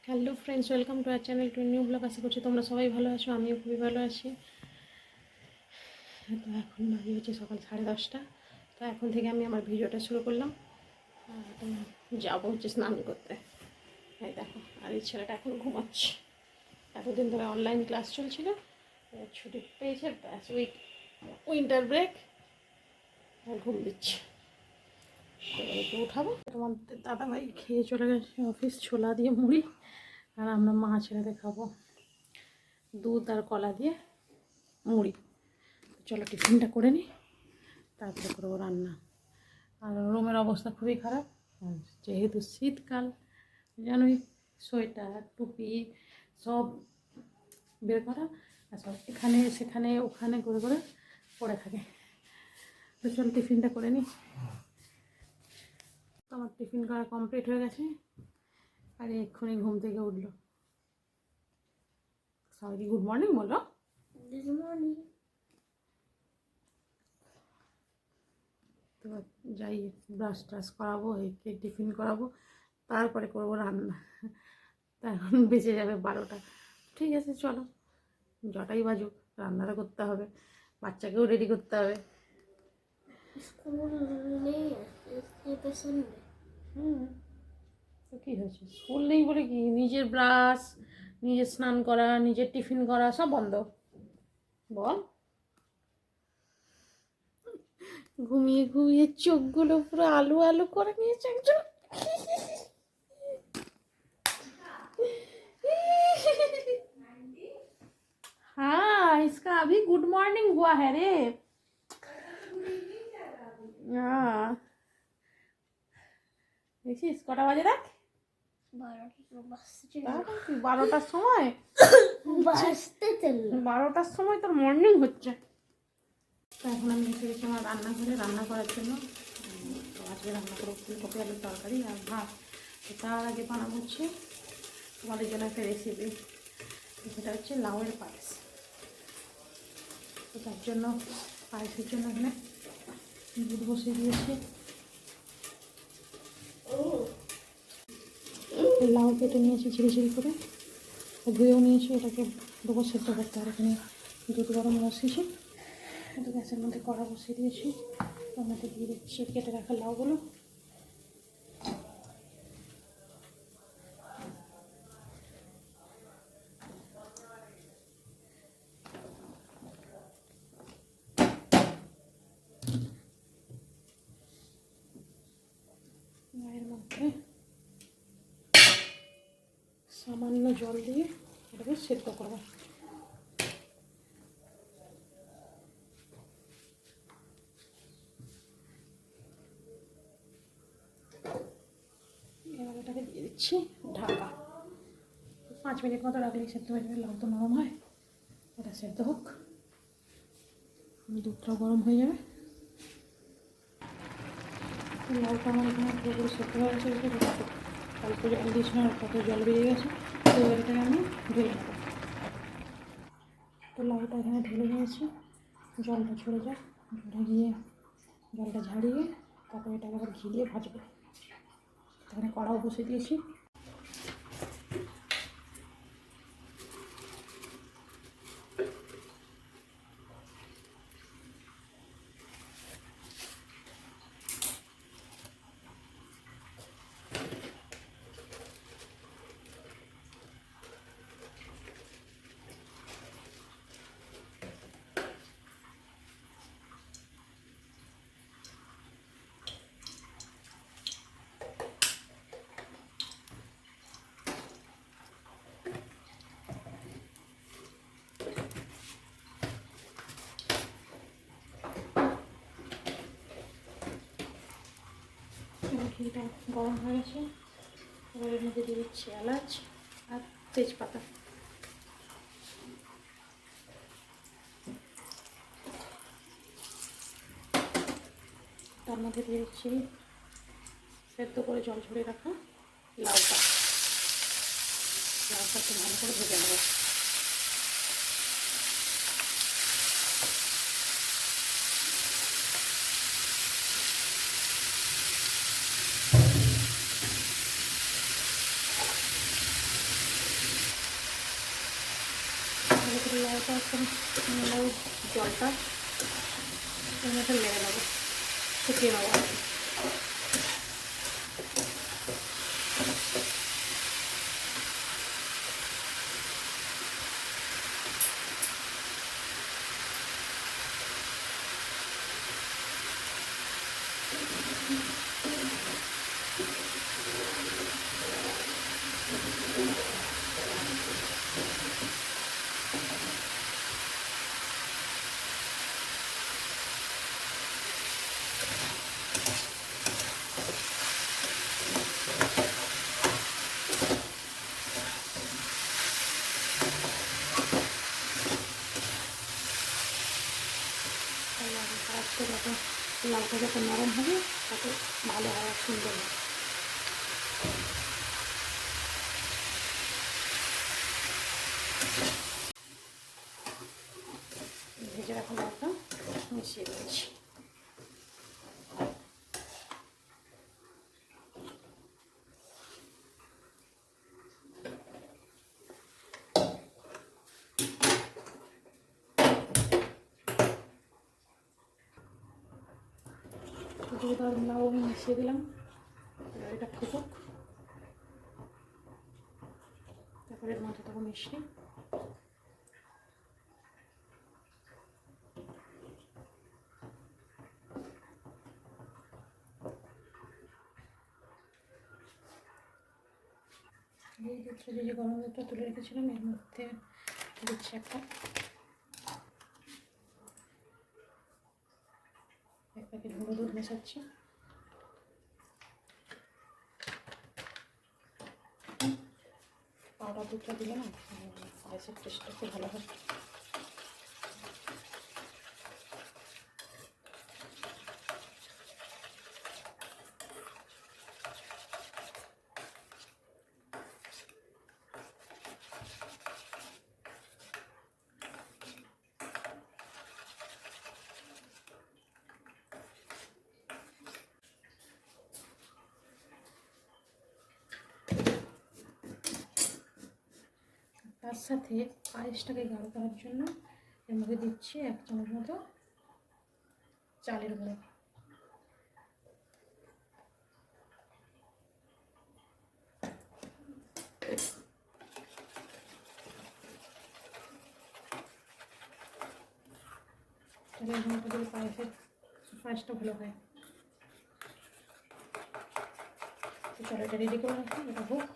Hello friends, welcome to our channel to new blog. আশা করছি তোমরা সবাই ভালো আছো, আমিও খুবই ভালো আছি। তো এখন বাজে হচ্ছে সকাল 10:30। তো এখন থেকে আমি আমার ভিডিওটা শুরু করলাম। তো যাবো হচ্ছে স্নান করতে। এই দেখো, আর এই ছেলেটা এখন ঘুমাচ্ছে। এতদিন ধরে অনলাইন ক্লাস চলছিল, ছুটি পেয়েছে, ব্যাস উইন্টার ব্রেক, আর ঘুম দিচ্ছে। তো একটু উঠাবো। তোমাদের দাদাভাই খেয়ে চলে গেছে অফিস, ছোলা দিয়ে মুড়ি, আর আমরা মা ছেলেতে খাবো দুধ আর কলা দিয়ে মুড়ি। চলো টিফিনটা করে নিই, তারপরে করবো রান্না। আর রুমের অবস্থা খুবই খারাপ, যেহেতু শীতকাল জানোই, সোয়েটার টুপি সব বের করা, আর সব এখানে সেখানে ওখানে করে করে পড়ে থাকে। তো চলো টিফিনটা করে নিই। তো আমার টিফিন করা কমপ্লিট হয়ে গেছে, আর এক্ষুনি ঘুম থেকে উঠলো। সবাইকে গুড মর্নিং বলো। Good morning. তো যাই, ব্রাশ ট্রাশ করাবো, একে টিফিন করাবো, তারপরে করবো রান্না। তা এখন বেঁচে যাবে 12টা। ঠিক আছে চলো, যটাই বাজুক রান্নাটা করতে হবে, বাচ্চাকেও রেডি করতে হবে। স্কুল নেই, আজকে সানডে। তো কী হয়েছে, স্কুল নেই বলে কি? নিজের ব্রাশ, নিজের স্নান করা, নিজের টিফিন করা সব বন্ধ? বল। ঘুমিয়ে ঘুমিয়ে চোখগুলো পুরো আলু আলু করে নিয়েছে একজন। हाँ, इसका अभी गुड मॉर्निंग हुआ है रे। हाँ, দেখিস কটা বাজে দেখ, 12টার সময় বাজতে চললো। 12টার সময় তোর মর্নিং হচ্ছে। তো এখন আমি এসে গেছি আমার রান্নাঘরে রান্না করার জন্য। তো আজকে রান্না করবো ফুলকপি আলুর তরকারি আর ভাত। তো তার আগে বানাবো হচ্ছে তোমাদের জন্য একটা রেসিপি, সেটা হচ্ছে লাউয়ের পায়েস। তো তার জন্য পায়েসের জন্য এখানে দুধ বসিয়ে দিয়েছি। লাউ কেটে নিয়েছি ঝিরি ঝিরি করে, ধুয়েও নিয়েছি, এটাকে দেবো সেদ্ধ করতে। আর এখানে দুধ গরম বসিয়েছি, তো গ্যাসের মধ্যে কড়া বসিয়ে দিয়েছি, তার মধ্যে দিয়ে দিচ্ছি কেটে রাখা লাউগুলো। এর মধ্যে সামান্য জল দিয়ে এটাকে সেদ্ধ করবো। এবার এটাকে দিয়ে দিচ্ছি ঢাকা। 5 মিনিট মতো রাখলেই সেদ্ধ হয়ে যাবে, লাউ তো নরম হয়। এটা সেদ্ধ হোক, দুধটাও গরম হয়ে যাবে। লাউটা আমার এখানে পুরোপুরি সেদ্ধ হয়ে গেছে, অল্প জল দিয়েছিলাম আর কত জল বেরিয়ে গেছে। তো এবার এটাকে আমি ঢেলে নেবো। তো লাউটা এখানে ঢেলে নিয়েছি, জলটা ছড়ে যায়, ঝরে গিয়ে জলটা ঝাড়িয়ে তারপরে এটাকে আবার ঘি দিয়ে ভাজবো। এখানে কড়াও বসে দিয়েছি। ঘিটা গরম হয়ে গেছে, এবার এর মধ্যে দিয়ে দিচ্ছি এলাচ আর তেজপাতা। তার মধ্যে দিয়ে দিচ্ছি সেদ্ধ করে জল ঝরিয়ে রাখা লাউটা। লাউটা একটু ভালো করে ভেজে নেবো। লাউটা একদম লাউ জলটা এর মধ্যে মেরে নেবো, শুকিয়ে নেবো আর কি। আজকে যখন লাউটা যখন নরম হবে তত ভালো হয় আর সুন্দর হয়। ভেজে রাখা লাউটা মিশিয়ে দিয়েছি। দুধ আর লাউ মিশিয়ে দিলাম, এবার এটা ফুটুক, তারপরে এর মধ্যে তখন মিশিয়ে এই দুধটা যে গরম দুধটা তুলে রেখেছিলাম এর মধ্যে দিচ্ছি এক প্যাকেট গুঁড়ো দুধ মেশাচ্ছি। পাউডার দুধটা দিলে না পায়েসের টেস্টটা একটু ভালো হয়। তার সাথে পায়েসটাকে গাঢ় করার জন্য এর মধ্যে দিচ্ছি 1 চামচ মতো চালের গুঁড়ো। এর মধ্যে দিলে পায়েসটা ভালো হয়। চলো এটা রেডি করে রাখি, এটা হোক।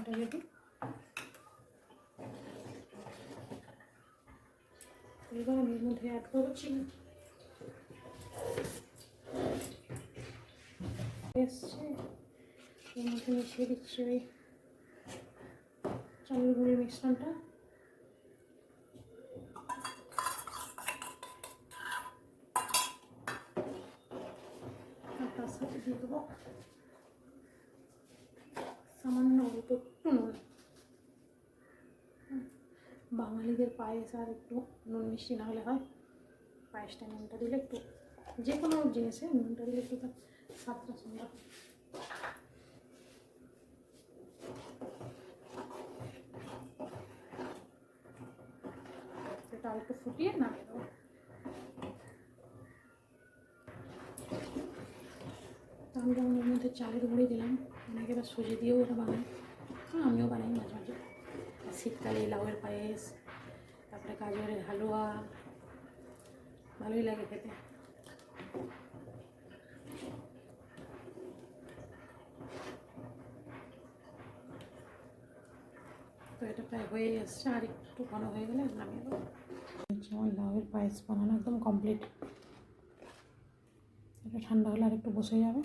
এটা রেডি, এবার আমি এর মধ্যে অ্যাড করবো চিনি। এসছে এর মধ্যে মিশিয়ে দিচ্ছি ওই চালের গুঁড়ির মিশ্রণটা। আর তার সাথে দিয়ে দেবো সামান্য অল্প একটু নুন। বাঙালিদের পায়েস আর একটু নুন মিষ্টি না হলে হয়, পায়েসটা নুনটা দিলে একটু, যে কোনো জিনিসে নুনটা দিলে একটু তার স্বাদটা সুন্দর। এটা আর একটু ফুটিয়ে নামিয়ে দেবো। আমি যেমন এর মধ্যে চালের গুঁড়ি দিলাম, অনেকে এবার সুজি দিয়েও এটা বানাই, আমিও বানাই মাঝে মাঝে। শীতকালে লাউয়ের পায়েস, তারপরে গাজরের হালুয়া, ভালোই লাগে খেতে। তো এটা প্রায় হয়ে আসছে, আর একটু ঘন হয়ে গেলে নামিয়ে দেবো। আমার লাউয়ের পায়েস বানানো একদম কমপ্লিট। এটা ঠান্ডা হলে আর একটু বসে যাবে।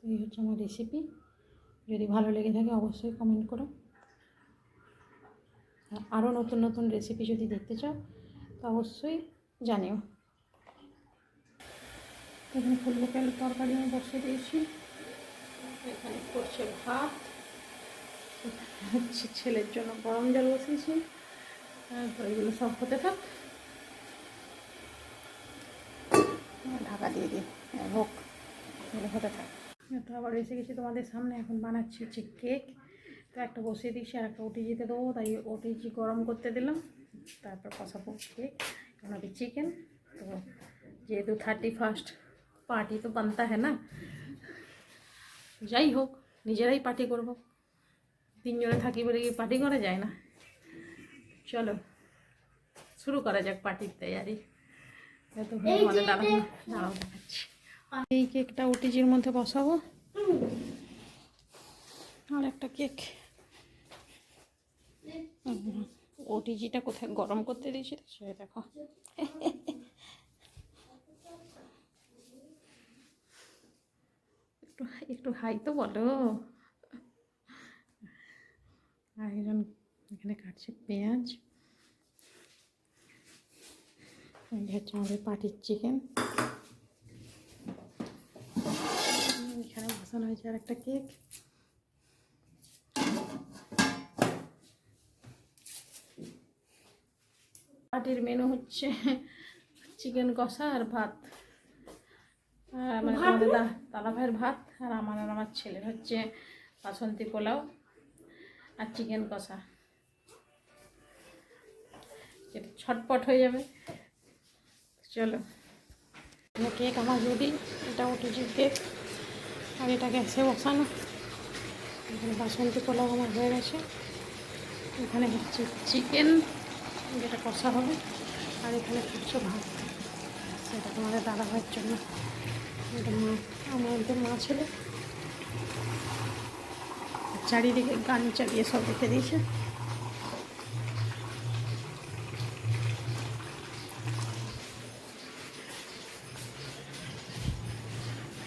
এই হচ্ছে আমার রেসিপি। যদি ভালো লেগে থাকে অবশ্যই কমেন্ট করো। আরও নতুন নতুন রেসিপি যদি দেখতে চাও তো অবশ্যই জানিও। এখানে ফুলকপি আলুর তরকারি আমি বসিয়ে দিয়েছি। এখানে করছে ভাত। হচ্ছে ছেলের জন্য গরম জল বসিয়েছি, তো এগুলো সব হতে থাক, ঢাকা দিয়ে দিই হোক, এগুলো হতে থাক। তো আবার এসে গেছি তোমাদের সামনে, এখন বানাচ্ছি হচ্ছে কেক। তো একটা বসিয়ে দিচ্ছি আর একটা ওটিজিতে দেবো, তাই ওটিজি গরম করতে দিলাম, তারপর কষাবো কেক, কারণ চিকেন। তো যেহেতু 31st পার্টি তো বানতা হ্যাঁ না, যাই হোক নিজেরাই পার্টি করব, তিনজনে থাকি বলে কি পার্টি করা যায় না। চলো শুরু করা যাক পার্টির তৈরি। তোমাদের দাঁড়াও দেখাচ্ছি। এই কেকটা ওটিজির মধ্যে বসাবো, আর একটা কেক ওটিজিটা কোথায় গরম করতে দিয়েছি সে দেখো। একটু একটু হাই তো বলো। আর একজন এখানে কাটছে পেঁয়াজ, হচ্ছে আমাদের পাটির চিকেন। এখানে বসানো হয়েছে আর একটা কেক। পার্টির মেনু হচ্ছে চিকেন কষা আর ভাত, মানে আমাদের দাদা ভাইয়ের ভাত, আর আমার ছেলের হচ্ছে বাসন্তী পোলাও আর চিকেন কষা, যেটা ছটপট হয়ে যাবে। চলো কেক আমার রেডি, এটা ওটিজির কেক, আর এটা গ্যাসে বসানো। এখানে বাসন্তী পোলাও আমার হয়ে গেছে, এখানে হচ্ছে চিকেন যেটা কষা হবে, আর এখানে হচ্ছে ভাত, সেটা তোমাদের দাদা ভাইয়ের জন্য। এটা আমাদের মা ছেলে চারিদিকে গান চালিয়ে সব রেখে দিয়েছে।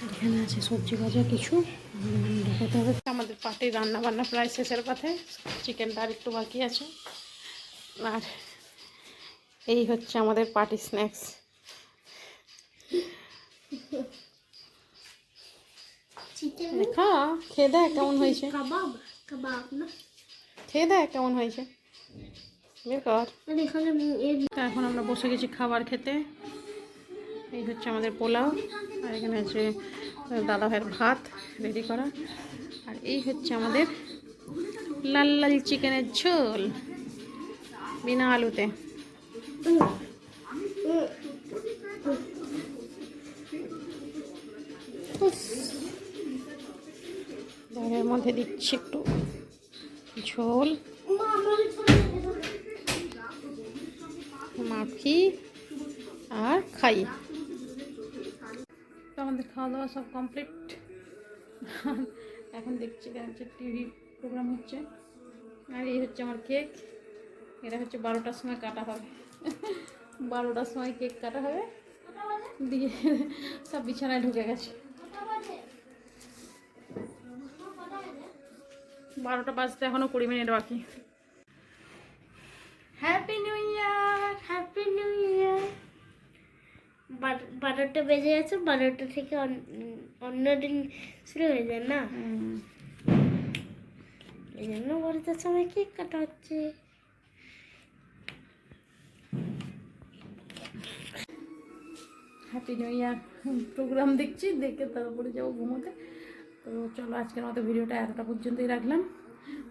এখানে আছে সবজি ভাজা কিছু দেখাতে হবে। আমাদের পার্টির রান্না বান্না প্রায় শেষের পথে, চিকেনটা আর একটু বাকি আছে। আর এই হচ্ছে আমাদের পার্টি স্ন্যাক্স। দেখা খেয়ে দেখ কেমন হয়েছে, খেয়ে দেখ কেমন হয়েছে, বের কর। এখন আমরা বসে গেছি খাবার খেতে। এই হচ্ছে আমাদের পোলাও, আর এখানে আছে দাদা ভাইয়ের ভাত রেডি করা, আর এই হচ্ছে আমাদের লাল লাল চিকেনের ঝোল বিনা আলুতে। এর মধ্যে দিচ্ছি একটু ঝোল, মাখি আর খাই। তো আমাদের খাওয়া দাওয়া সব কমপ্লিট। এখন দেখছি হচ্ছে টিভি প্রোগ্রাম হচ্ছে, আর এই হচ্ছে আমার কেক। এটা হচ্ছে 12টার সময় কাটা হবে, 12টার সময় কেক কাটা হবে, দিয়ে সব বিছানায় ঢুকে গেছে। 12টা বাজতে এখনো 20 মিনিট বাকি। Happy new year, happy new year. 12টা বেজে গেছে, 12টা থেকে অন্য দিন শুরু হয়ে যায় না, এই জন্য 12টার সময় কেক কাটা হচ্ছে। হ্যাপি নিউ ইয়ার প্রোগ্রাম দেখছি, দেখে তারপরে যাবো ঘুমোতে। তো চলো আজকের মতো ভিডিওটা এতটা পর্যন্তই রাখলাম,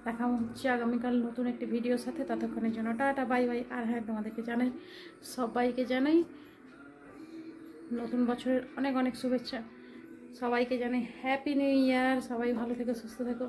দেখা হচ্ছে আগামীকাল নতুন একটি ভিডিওর সাথে। ততক্ষণের জন্য টাটা বাই বাই। আর হ্যাঁ, তোমাদেরকে জানাই, সবাইকে জানাই নতুন বছরের অনেক অনেক শুভেচ্ছা। সবাইকে জানাই হ্যাপি নিউ ইয়ার। সবাই ভালো থেকো, সুস্থ থেকো।